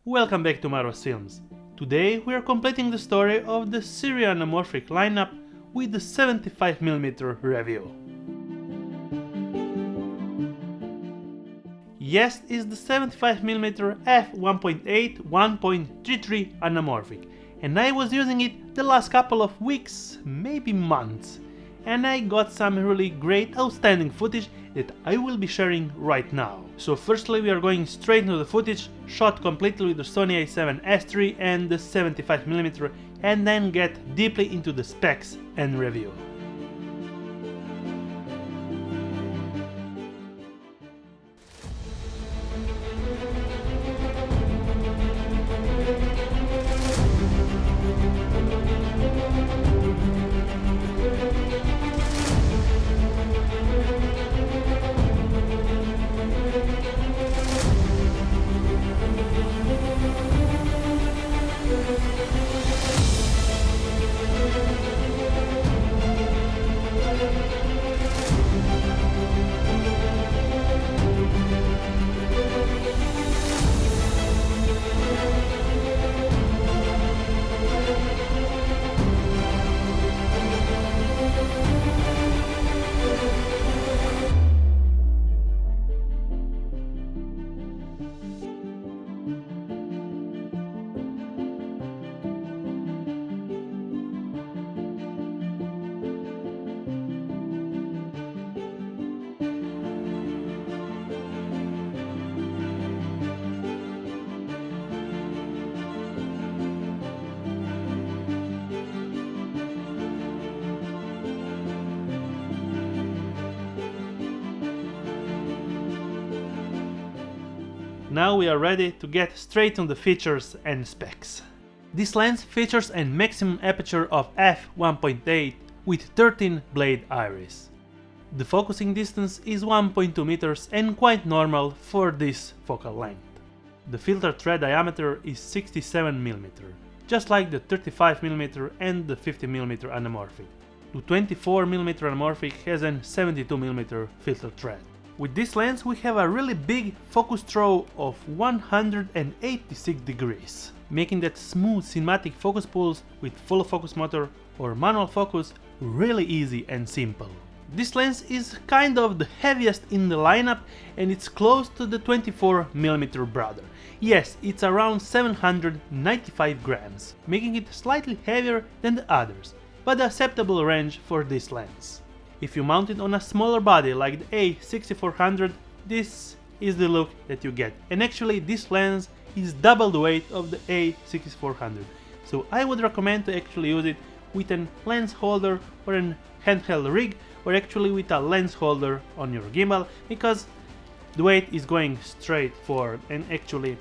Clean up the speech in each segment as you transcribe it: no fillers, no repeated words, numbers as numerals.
Welcome back to MAURO'S Films. Today we are completing the story of the Sirui Anamorphic lineup with the 75mm review. Yes, is the 75mm F1.8 1.33 Anamorphic, and I was using it the last couple of weeks, maybe months, and I got some really great outstanding footage that I will be sharing right now. So firstly we are going straight into the footage, shot completely with the Sony a7S III and the 75mm, and then get deeply into the specs and review. Now we are ready to get straight on the features and specs. This lens features a maximum aperture of f1.8 with 13 blade iris. The focusing distance is 1.2 meters and quite normal for this focal length. The filter thread diameter is 67mm, just like the 35mm and the 50mm anamorphic. The 24mm anamorphic has a 72mm filter thread. With this lens we have a really big focus throw of 186 degrees, making that smooth cinematic focus pulls with full focus motor or manual focus really easy and simple. This lens is kind of the heaviest in the lineup and it's close to the 24mm brother. Yes, it's around 795 grams, making it slightly heavier than the others, but acceptable range for this lens. If you mount it on a smaller body like the A6400, this is the look that you get. And actually this lens is double the weight of the A6400. So I would recommend to actually use it with a lens holder or a handheld rig, or actually with a lens holder on your gimbal, because the weight is going straight forward and actually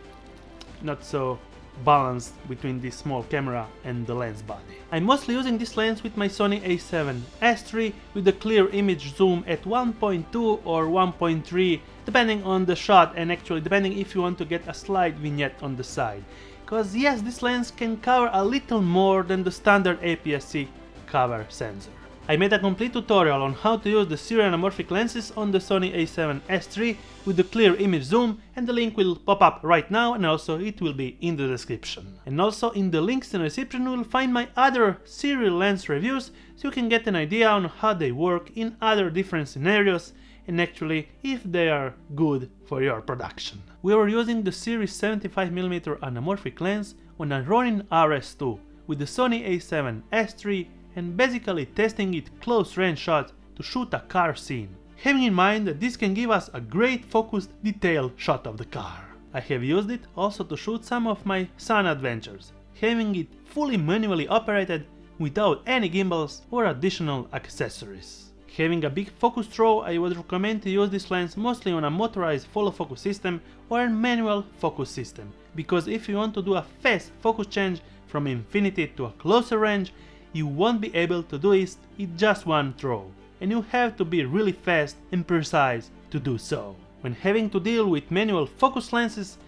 not so balanced between this small camera and the lens body. I'm mostly using this lens with my Sony a7S III with the clear image zoom at 1.2 or 1.3 depending on the shot, and actually depending if you want to get a slight vignette on the side. Cause yes, this lens can cover a little more than the standard APS-C cover sensor. I made a complete tutorial on how to use the Sirui anamorphic lenses on the Sony a7S III with the clear image zoom, and the link will pop up right now, and also it will be in the description. And also in the links in the description you will find my other Sirui lens reviews, so you can get an idea on how they work in other different scenarios and actually if they are good for your production. We were using the Sirui 75mm anamorphic lens on a Ronin RS2 with the Sony a7S III and basically testing it close range shot to shoot a car scene, having in mind that this can give us a great focused detailed shot of the car. I have used it also to shoot some of my sun adventures, having it fully manually operated without any gimbals or additional accessories. Having a big focus throw, I would recommend to use this lens mostly on a motorized follow focus system or a manual focus system, because if you want to do a fast focus change from infinity to a closer range, you won't be able to do it in just one throw, and you have to be really fast and precise to do so. When having to deal with manual focus lenses,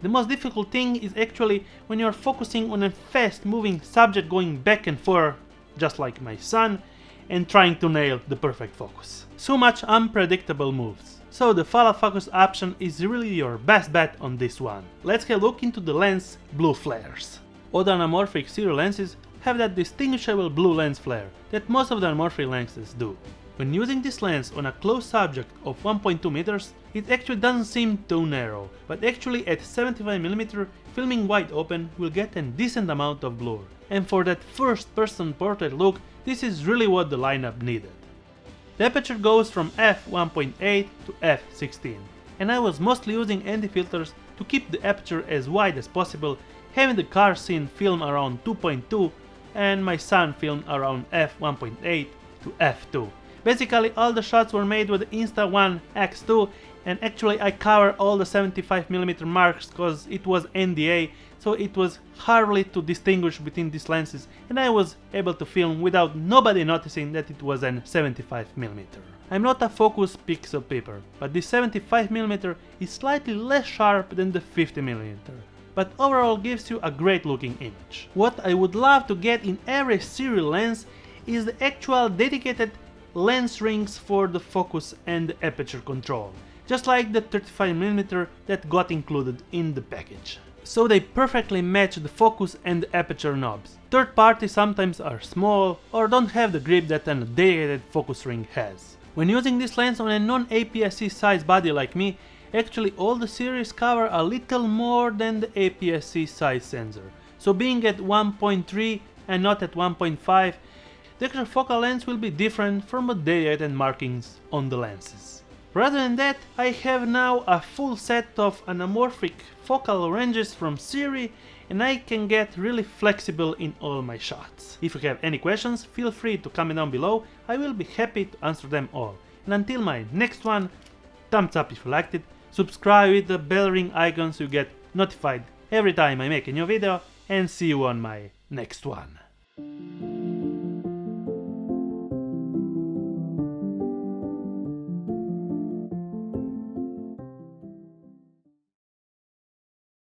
the most difficult thing is actually when you are focusing on a fast moving subject going back and forth, just like my son, and trying to nail the perfect focus. So much unpredictable moves. so the follow focus option is really your best bet on this one. Let's have a look into the lens blue flares. All the anamorphic Sirui lenses have that distinguishable blue lens flare that most of the anamorphic lenses do. When using this lens on a close subject of 1.2 meters, it actually doesn't seem too narrow, but actually at 75mm, filming wide open will get a decent amount of blur, and for that first person portrait look, this is really what the lineup needed. The aperture goes from f1.8 to f16, and I was mostly using anti-filters to keep the aperture as wide as possible, having the car scene film around 2.2 and my son film around f1.8 to f2. Basically all the shots were made with Insta1 X2, and actually I covered all the 75mm marks cause it was NDA, so it was hardly to distinguish between these lenses, and I was able to film without nobody noticing that it was an 75mm. I'm not a focus pixel peeper, but this 75mm is slightly less sharp than the 50mm, but overall gives you a great looking image. What I would love to get in every Sirui lens is the actual dedicated lens rings for the focus and the aperture control, just like the 35mm that got included in the package. So they perfectly match the focus and the aperture knobs. Third parties sometimes are small or don't have the grip that a dedicated focus ring has. When using this lens on a non-APS-C size body like me, actually all the series cover a little more than the APS-C size sensor. So being at 1.3 and not at 1.5, the extra focal length will be different from the dedicated markings on the lenses. Rather than that, I have now a full set of anamorphic focal ranges from Sirui, and I can get really flexible in all my shots. If you have any questions, feel free to comment down below, I will be happy to answer them all. And until my next one, thumbs up if you liked it, subscribe with the bell ring icon so you get notified every time I make a new video, and see you on my next one.